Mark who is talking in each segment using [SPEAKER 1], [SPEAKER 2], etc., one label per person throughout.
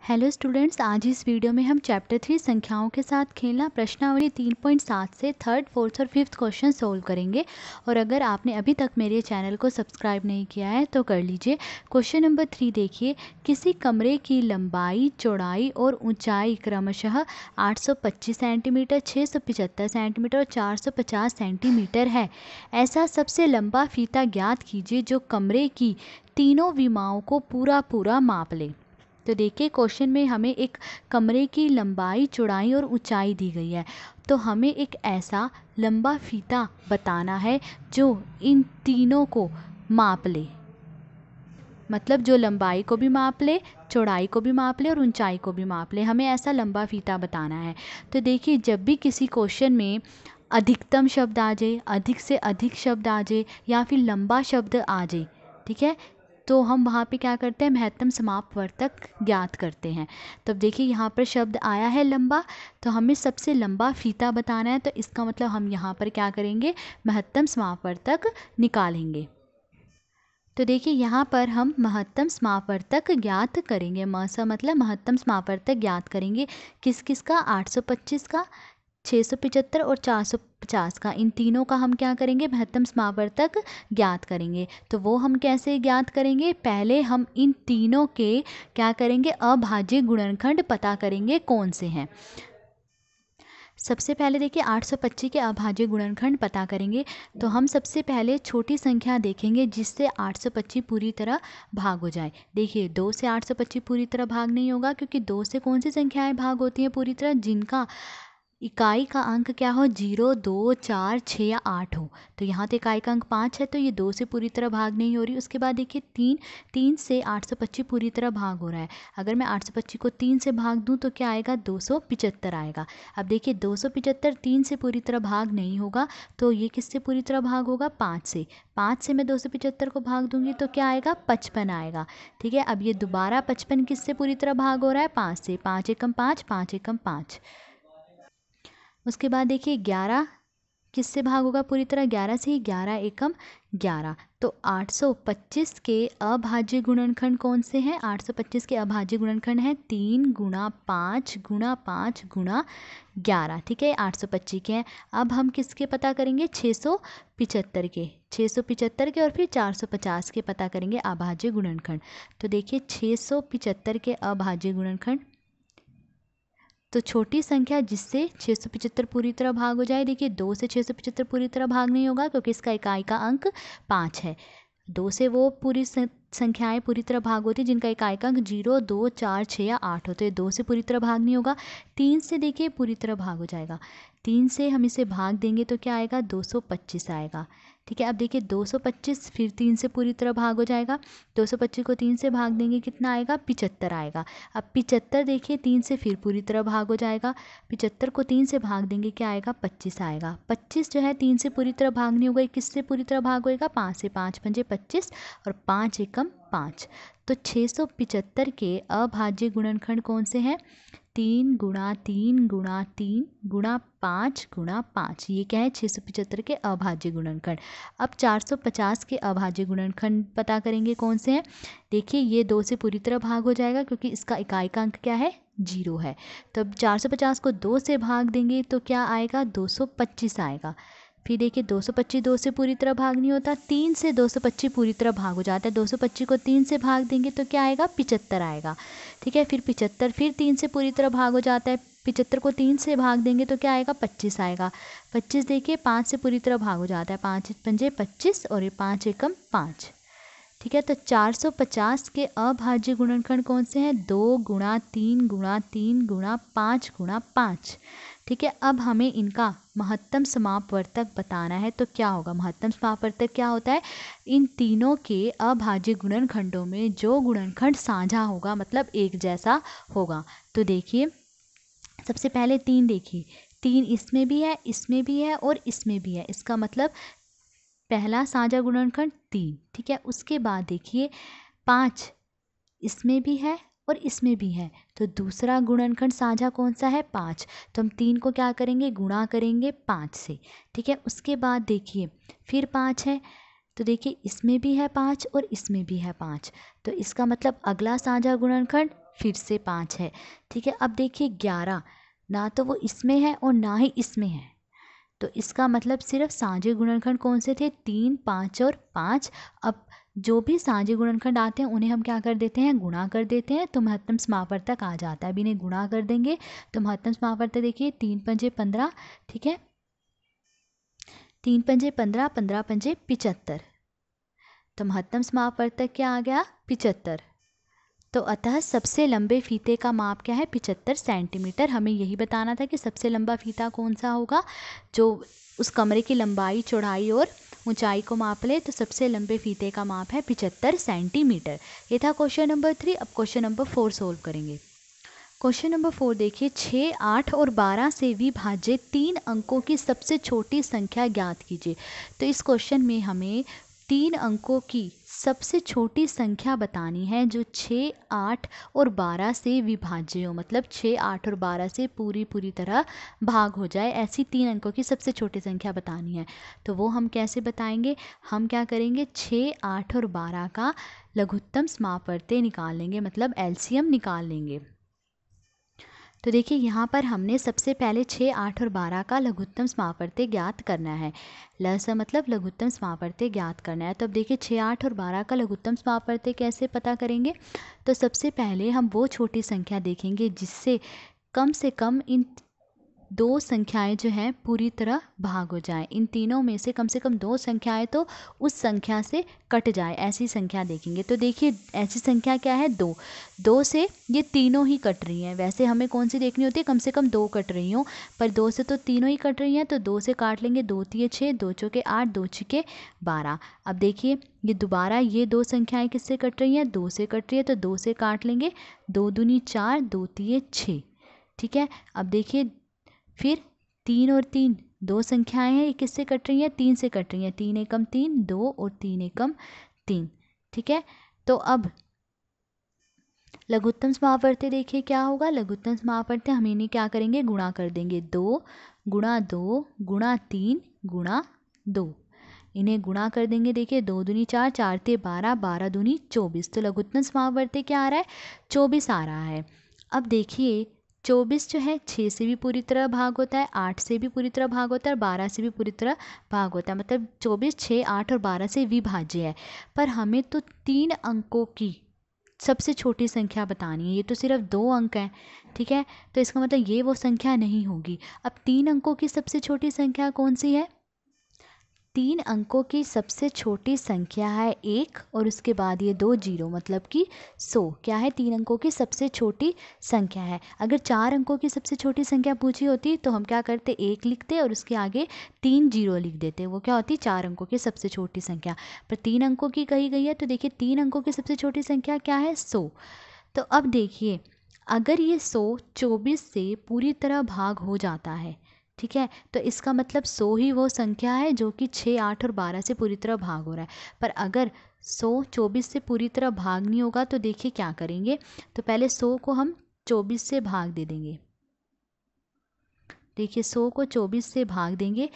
[SPEAKER 1] Hello students, आज इस video में हम चैप्टर 3 संख्याओं के साथ खेलना प्रश्नावली 3.7 से थर्ड, फोर्थ और फिफ्थ क्वेश्चन सोल्व करेंगे। और अगर आपने अभी तक मेरे चैनल को सब्सक्राइब नहीं किया है तो कर लीजिए। क्वेश्चन नंबर 3 देखिए, किसी कमरे की लंबाई, चौड़ाई और ऊंचाई क्रमशः 825 सेंटीमीटर, 675 सेंटीमीटर और 450 सेंटीमीटर है। ऐसा सबसे लंबा फीता ज्ञात कीजिए जो कमरे की तीनों विमाओं को पूरा माप ले। तो देखिए, क्वेश्चन में हमें एक कमरे की लंबाई, चौड़ाई और ऊंचाई दी गई है। तो हमें एक ऐसा लंबा फीता बताना है जो इन तीनों को माप ले, मतलब जो लंबाई को भी माप ले, चौड़ाई को भी माप ले और ऊंचाई को भी माप ले। हमें ऐसा लंबा फीता बताना है। तो देखिए, जब भी किसी क्वेश्चन में अधिकतम शब्द आ जाए, अधिक से अधिक शब्द आ जाए या फिर लंबा शब्द आ जाए, ठीक है, तो हम वहाँ पे क्या करते हैं, महत्तम समापवर्तक ज्ञात करते हैं। तब देखिए, यहाँ पर शब्द आया है लंबा, तो हमें सबसे लंबा फीता बताना है। तो इसका मतलब हम यहाँ पर क्या करेंगे, महत्तम समापवर्तक निकालेंगे। तो देखिए, यहाँ पर हम महत्तम समापवर्तक ज्ञात करेंगे। मतलब महत्तम समापवर्तक ज्ञात करेंगे किस किस का, 825 का, 675 और 450 का। इन तीनों का हम क्या करेंगे, महत्तम समापवर्तक ज्ञात करेंगे। तो वो हम कैसे ज्ञात करेंगे, पहले हम इन तीनों के क्या करेंगे, अभाज्य गुणनखंड पता करेंगे कौन से हैं। सबसे पहले देखिए, 825 के अभाज्य गुणनखंड पता करेंगे। तो हम सबसे पहले छोटी संख्या देखेंगे जिससे 825 पूरी तरह भाग हो जाए। देखिए, 2 से 825 पूरी तरह भाग नहीं होगा, क्योंकि 2 से कौन सी संख्याएं भाग होती हैं पूरी तरह, जिनका इकाई का अंक क्या हो, 0, 2, 4, 6 या 8 हो। तो यहाँ तो इकाई का अंक 5 है, तो ये 2 से पूरी तरह भाग नहीं हो रही। उसके बाद देखिए, 3 से 825 पूरी तरह भाग हो रहा है। अगर मैं 825 को 3 से भाग दूँ तो क्या आएगा, 275 आएगा। अब देखिए, 275 3 से पूरी तरह भाग नहीं होगा, तो ये किससे पूरी तरह भाग होगा, 5 से। 5 से मैं 275 को भाग दूंगी तो क्या आएगा, 55 आएगा। ठीक है, अब ये दोबारा 55 किससे पूरी तरह भाग हो रहा है, 5 से। 5 एकम 5, 5 एकम 5। उसके बाद देखिए, 11 किससे भाग होगा पूरी तरह, 11 से ही। 11 एकम 11। तो 825 के अभाज्य गुणनखंड कौन से हैं, 825 के अभाज्य गुणनखंड हैं 3 गुणा 5 गुणा 5 गुणा 11। ठीक है, 825 के हैं। अब हम किसके पता करेंगे, 675 के। 675 के और फिर 450 के पता करेंगे अभाज्य गुणनखंड। तो देखिए, 675 के अभाज्य गुणनखंड, तो छोटी संख्या जिससे 675 पूरी तरह भाग हो जाए। देखिए, 2 से 675 पूरी तरह भाग नहीं होगा, क्योंकि इसका इकाई का अंक 5 है। 2 से वो पूरी संख्याएं पूरी तरह भाग होती है जिनका इकाई का अंक 0, 2, 4, 6 या 8 होते हैं। 2 से पूरी तरह भाग नहीं होगा। 3 से देखिए पूरी तरह भाग हो जाएगा। 3 से हम इसे भाग देंगे तो क्या आएगा, 225 आएगा। ठीक है, अब देखिए, 225 फिर 3 से पूरी तरह भाग हो जाएगा। 225 को 3 से भाग देंगे, कितना आएगा, 75 आएगा। अब 75 देखिए 3 से फिर पूरी तरह भाग हो जाएगा। 75 को 3 से भाग देंगे, क्या आएगा, 25 आएगा। 25 जो है 3 से पूरी तरह भाग नहीं होगा, किससे पूरी तरह भाग होएगा, 5 से। 5 पंजे 25 और 5 एकम 5। तो 675 के अभाज्य गुणनखंड कौन से हैं, 3 गुणा 3 गुणा 3 गुणा 5 गुणा 5। ये क्या है, 675 के अभाज्य गुणनखंड। अब 450 के अभाज्य गुणनखंड पता करेंगे कौन से हैं। देखिए, ये 2 से पूरी तरह भाग हो जाएगा, क्योंकि इसका इकाई का अंक क्या है, 0 है। तो अब 450 को 2 से भाग देंगे तो क्या आएगा, 225 आएगा। फिर देखिए, 225 2 से पूरी तरह भाग नहीं होता, 3 से 225 पूरी तरह भाग हो जाता है। 225 को 3 से भाग देंगे तो क्या आएगा, 75 आएगा। ठीक है, फिर 75 फिर 3 से पूरी तरह भाग हो जाता है। 75 को 3 से भाग देंगे तो क्या आएगा, 25 आएगा। 25 देखिए 5 से पूरी तरह भाग हो जाता है। 5 पंजे 25 और ये 5 एकम 5। ठीक है, तो 450 के अभाज्य गुणनखंड कौन से हैं, 2 गुणा 3 गुणा 3 गुणा 5 गुणा 5। ठीक है, अब हमें इनका महत्तम समापवर्तक बताना है। तो क्या होगा, महत्तम समापवर्तक क्या होता है, इन तीनों के अभाज्य गुणनखंडों में जो गुणनखंड साझा होगा, मतलब एक जैसा होगा। तो देखिए, सबसे पहले 3 देखिए, 3 इसमें भी है, इसमें भी है और इसमें भी है। इसका मतलब पहला साझा गुणनखंड 3। ठीक है, उसके बाद देखिए 5 इसमें भी है और इसमें भी है, तो दूसरा गुणनखंड साझा कौन सा है, 5। तो हम 3 को क्या करेंगे, गुणा करेंगे 5 से। ठीक है, उसके बाद देखिए फिर 5 है, तो देखिए इसमें भी है 5 और इसमें भी है 5, तो इसका मतलब अगला साझा गुणनखंड फिर से 5 है। ठीक है, अब देखिए 11 ना तो वो इसमें है और ना ही इसमें है, तो इसका मतलब सिर्फ साझे गुणनखंड कौन से थे, 3, 5 और 5। अब जो भी साझे गुणनखंड आते हैं उन्हें हम क्या कर देते हैं, गुणा कर देते हैं, तो महत्तम समापवर्तक आ जाता है। अब इन्हें गुणा कर देंगे तो महत्तम समापवर्तक देखिए 3 पंजे 15, ठीक है, 3 पंजे 15, 15 पंजे 75, तो महत्तम समापवर्तक क्या आ गया, 75। तो अतः सबसे लंबे फीते का माप क्या है, 75 सेंटीमीटर। हमें यही बताना था कि सबसे लंबा फीता कौन सा होगा, जो उस कमरे की लंबाई, चौड़ाई और ऊंचाई को माप ले। तो सबसे लंबे फीते का माप है 75 सेंटीमीटर। ये था क्वेश्चन नंबर 3। अब क्वेश्चन नंबर 4 सोल्व करेंगे। क्वेश्चन नंबर 4 देखिए, 6, 8 और 12 से विभाज्य 3 अंकों की सबसे छोटी संख्या ज्ञात कीजिए। तो इस क्वेश्चन में हमें 3 अंकों की सबसे छोटी संख्या बतानी है जो 6, 8 और 12 से विभाज्य हो, मतलब 6, 8 और 12 से पूरी तरह भाग हो जाए, ऐसी 3 अंकों की सबसे छोटी संख्या बतानी है। तो वो हम कैसे बताएंगे, हम क्या करेंगे, 6, 8 और 12 का लघुत्तम समापवर्त्य निकाल लेंगे, मतलब एलसीएम निकाल लेंगे। तो देखिए यहाँ पर हमने सबसे पहले 6, 8 और 12 का लघुत्तम समापवर्त्य ज्ञात करना है। लस मतलब लघुत्तम समापवर्त्य ज्ञात करना है। तो अब देखिए 6, 8 और 12 का लघुत्तम समापवर्त्य कैसे पता करेंगे। तो सबसे पहले हम वो छोटी संख्या देखेंगे जिससे कम से कम इन दो संख्याएं जो हैं पूरी तरह भाग हो जाएं। इन तीनों में से कम 2 संख्याएं तो उस संख्या से कट जाए, ऐसी संख्या देखेंगे। तो देखिए ऐसी संख्या क्या है, 2। 2 से ये तीनों ही कट रही हैं। वैसे हमें कौन सी देखनी होती है, कम से कम 2 कट रही हों, पर 2 से तो तीनों ही कट रही हैं, तो 2 से काट लेंगे। 2 तिये 6, 2 चौके 8, 2 छिके 12। अब देखिए ये दोबारा ये 2 संख्याएं किससे कट रही हैं, 2 से कट रही है, तो 2 से काट लेंगे। 2 दूनी 4, 2 तिये 6, ठीक है। अब देखिए फिर 3 और 3 2 संख्याएं हैं, ये किससे कट रही हैं, 3 से कट रही हैं। 3 एकम 3, 2 और 3 एकम 3, ठीक है। तो अब लघुत्तम समापवर्त्य देखिए क्या होगा। लघुत्तम समापवर्त्य हम इन्हें क्या करेंगे, गुणा कर देंगे। 2 गुणा 2 गुणा 3 गुणा 2, इन्हें गुणा कर देंगे। देखिए 2 दूनी 4, 4 ते 12, 12 दूनी 24। तो लघुत्तम समापवर्त्य क्या आ रहा है, 24 आ रहा है। अब देखिए 24 जो है 6 से भी पूरी तरह भाग होता है, 8 से भी पूरी तरह भाग होता है और 12 से भी पूरी तरह भाग होता है। मतलब 24 6, 8 और 12 से विभाज्य है। पर हमें तो 3 अंकों की सबसे छोटी संख्या बतानी है, ये तो सिर्फ 2 अंक हैं, ठीक है। तो इसका मतलब ये वो संख्या नहीं होगी। अब 3 अंकों की सबसे छोटी संख्या कौन सी है, 3 अंकों की सबसे छोटी संख्या है 1 और उसके बाद ये 2 जीरो, मतलब कि 100 क्या है, 3 अंकों की सबसे छोटी संख्या है। अगर 4 अंकों की सबसे छोटी संख्या पूछी होती तो हम क्या करते, 1 लिखते और उसके आगे 3 जीरो लिख देते, वो क्या होती 4 अंकों की सबसे छोटी संख्या। पर 3 अंकों की कही गई है, तो देखिए 3 अंकों की सबसे छोटी संख्या क्या है, 100। तो अब देखिए अगर ये 100 24 से पूरी तरह भाग हो जाता है, ठीक है, तो इसका मतलब 100 ही वो संख्या है जो कि 6, 8 और 12 से पूरी तरह भाग हो रहा है। पर अगर 100 24 से पूरी तरह भाग नहीं होगा तो देखिए क्या करेंगे। तो पहले 100 को हम 24 से भाग दे देंगे। देखिए 100 को 24 से भाग देंगे,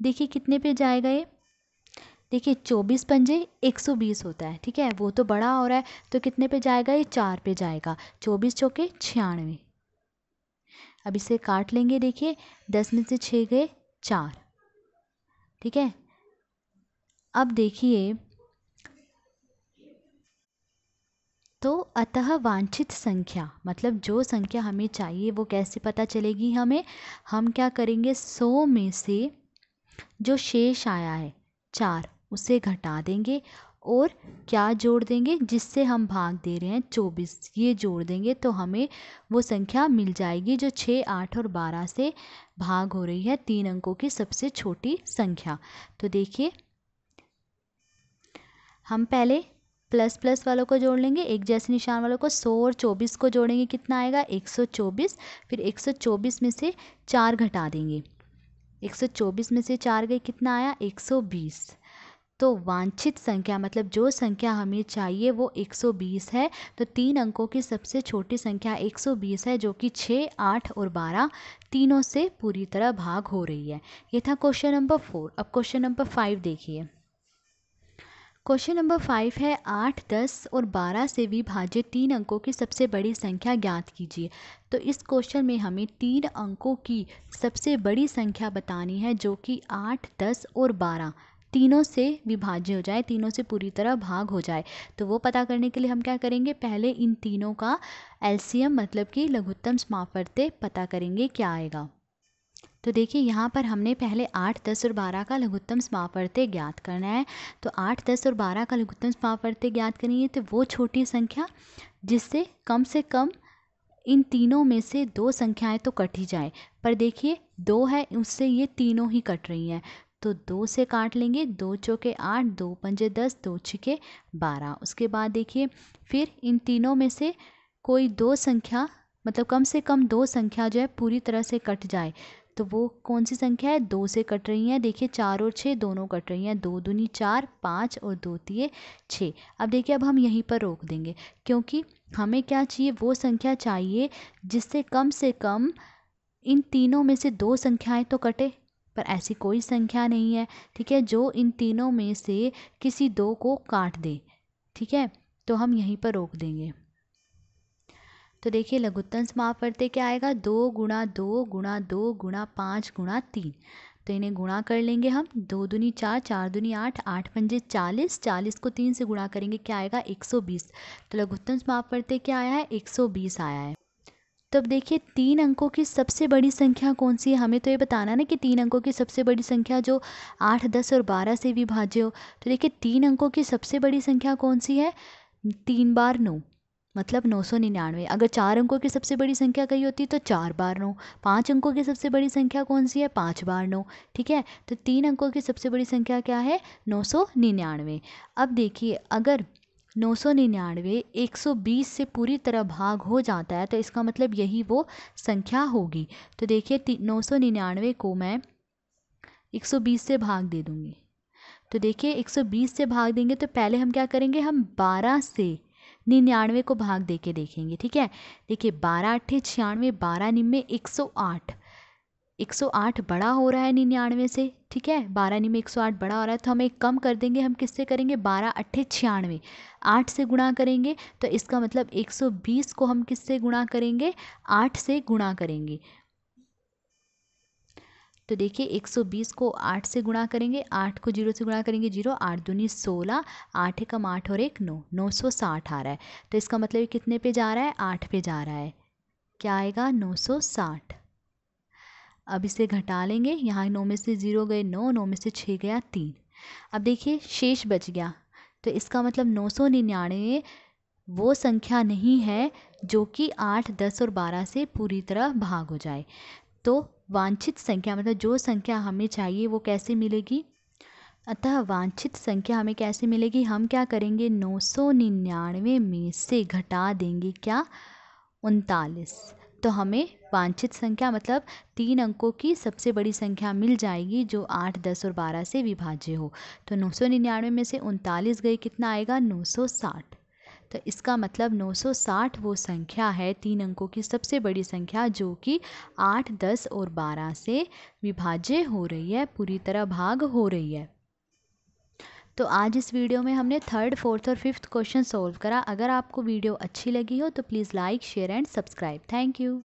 [SPEAKER 1] देखिए कितने पे जाएगा ये, देखिए 24 पंजे 120 होता है, ठीक है, वो तो बड़ा हो रहा है, तो कितने पे जाएगा, ये 4 पे जाएगा। 24 चौके 96। अब इसे काट लेंगे। देखिए 10 में से 6 गए 4, ठीक है। अब देखिए तो अतः वांछित संख्या, मतलब जो संख्या हमें चाहिए वो कैसे पता चलेगी हमें, हम क्या करेंगे, 100 में से जो शेष आया है 4 उसे घटा देंगे और क्या जोड़ देंगे, जिससे हम भाग दे रहे हैं 24, ये जोड़ देंगे तो हमें वो संख्या मिल जाएगी जो 6, 8 और 12 से भाग हो रही है, 3 अंकों की सबसे छोटी संख्या। तो देखिए हम पहले प्लस प्लस वालों को जोड़ लेंगे, एक जैसे निशान वालों को। 100 और 24 को जोड़ेंगे, कितना आएगा, 124। फिर 124 में से 4 घटा देंगे, 124 में से 4 गए, कितना आया, 120। तो वांछित संख्या मतलब जो संख्या हमें चाहिए वो 120 है। तो 3 अंकों की सबसे छोटी संख्या 120 है, जो कि 6, 8 और 12 तीनों से पूरी तरह भाग हो रही है। ये था क्वेश्चन नंबर 4। अब क्वेश्चन नंबर 5 देखिए। क्वेश्चन नंबर 5 है 8, 10 और 12 से विभाजित 3 अंकों की सबसे बड़ी संख्या ज्ञात कीजिए। तो इस क्वेश्चन में हमें 3 अंकों की सबसे बड़ी संख्या बतानी है जो कि 8, 10 और 12 तीनों से विभाज्य हो जाए, तीनों से पूरी तरह भाग हो जाए। तो वो पता करने के लिए हम क्या करेंगे, पहले इन तीनों का एलसीएम मतलब कि लघुत्तम समापवर्त्य पता करेंगे क्या आएगा। तो देखिए यहाँ पर हमने पहले 8, 10 और 12 का लघुत्तम समापवर्त्य ज्ञात करना है। तो 8, 10 और 12 का लघुत्तम समापवर्त्य ज्ञात करेंगे तो वो छोटी संख्या जिससे कम इन तीनों में से 2 संख्याएं तो कट ही जाए। पर देखिए 2 है, उससे ये तीनों ही कट रही हैं। तो 2 से काट लेंगे, 2 चौके 8, 2 पंजे 10, 2 छिके 12। उसके बाद देखिए फिर इन तीनों में से कोई 2 संख्या मतलब कम से कम 2 संख्या जो है पूरी तरह से कट जाए। तो वो कौन सी संख्या है, 2 से कट रही हैं। देखिए 4 और 6 दोनों कट रही हैं, 2 दूनी 4, 5 और 2 तिये 6। अब देखिए अब हम यहीं पर रोक देंगे क्योंकि हमें क्या चाहिए, वो संख्या चाहिए जिससे कम से कम इन तीनों में से 2 संख्याएं तो कटे। पर ऐसी कोई संख्या नहीं है, ठीक है, जो इन तीनों में से किसी 2 को काट दे। ठीक है, तो हम यहीं पर रोक देंगे। तो देखिए लघुत्तम समापवर्त्य क्या आएगा, 2 गुणा 2 गुणा 2 गुणा 5 गुणा 3। तो इन्हें गुणा कर लेंगे हम, 2 दूनी 4, 4 दूनी 8, 8 पंजे 40, 40 को 3 से गुणा करेंगे क्या आएगा, 120। तो लघुत्तम समापवर्त्य क्या आया है, 120 आया है। तो अब देखिए 3 अंकों की सबसे बड़ी संख्या कौन सी है, हमें तो ये बताना ना कि 3 अंकों की सबसे बड़ी संख्या जो 8, 10 और 12 से विभाज्य हो। तो देखिए 3 अंकों की सबसे बड़ी संख्या कौन सी है, 3 बार 9 मतलब 999। अगर 4 अंकों की सबसे बड़ी संख्या कही होती तो 4 बार 9। 5 अंकों की सबसे बड़ी संख्या कौन सी है, 5 बार 9। ठीक है, तो 3 अंकों की सबसे बड़ी संख्या क्या है, 999। अब देखिए अगर 999 120 से पूरी तरह भाग हो जाता है तो इसका मतलब यही वो संख्या होगी। तो देखिए 999 को मैं 120 से भाग दे दूंगी। तो देखिए 120 से भाग देंगे तो पहले हम क्या करेंगे, हम 12 से 99 को भाग दे के देखेंगे। ठीक है, देखिए 12 अट्ठे 96, 12 निम्मे 108। 108 बड़ा हो रहा है 99 से। ठीक है, 12 निम्मे 108 बड़ा हो रहा है तो हम एक कम कर देंगे, हम किससे करेंगे, 12 अट्ठे 96, 8 से गुणा करेंगे। तो इसका मतलब 120 को हम किससे गुणा करेंगे, 8 से गुणा करेंगे। तो देखिए 120 को 8 से गुणा करेंगे, 8 को 0 से गुणा करेंगे 0, 8 दूनी 16, 8 एकम 8 और 1 9, 960 आ रहा है। तो इसका मतलब ये कितने पे जा रहा है, 8 पे जा रहा है, क्या आएगा 960। अब इसे घटा लेंगे, यहाँ 9 में से 0 गए 9, 9 में से 6 गया 3। अब देखिए शेष बच गया, तो इसका मतलब 999 वो संख्या नहीं है जो कि 8, 10 और 12 से पूरी तरह भाग हो जाए। तो वांछित संख्या मतलब जो संख्या हमें चाहिए वो कैसे मिलेगी, अतः वांछित संख्या हमें कैसे मिलेगी, हम क्या करेंगे 999 में से घटा देंगे क्या, 39। तो हमें वांछित संख्या मतलब 3 अंकों की सबसे बड़ी संख्या मिल जाएगी जो 8, 10 और 12 से विभाज्य हो। तो 999 में से 39 गए, कितना आएगा 960। तो इसका मतलब 960 वो संख्या है 3 अंकों की सबसे बड़ी संख्या जो कि 8, 10 और 12 से विभाज्य हो रही है, पूरी तरह भाग हो रही है। तो आज इस वीडियो में हमने 3rd, 4th और 5th क्वेश्चन सोल्व करा। अगर आपको वीडियो अच्छी लगी हो तो please like, share and subscribe. Thank you.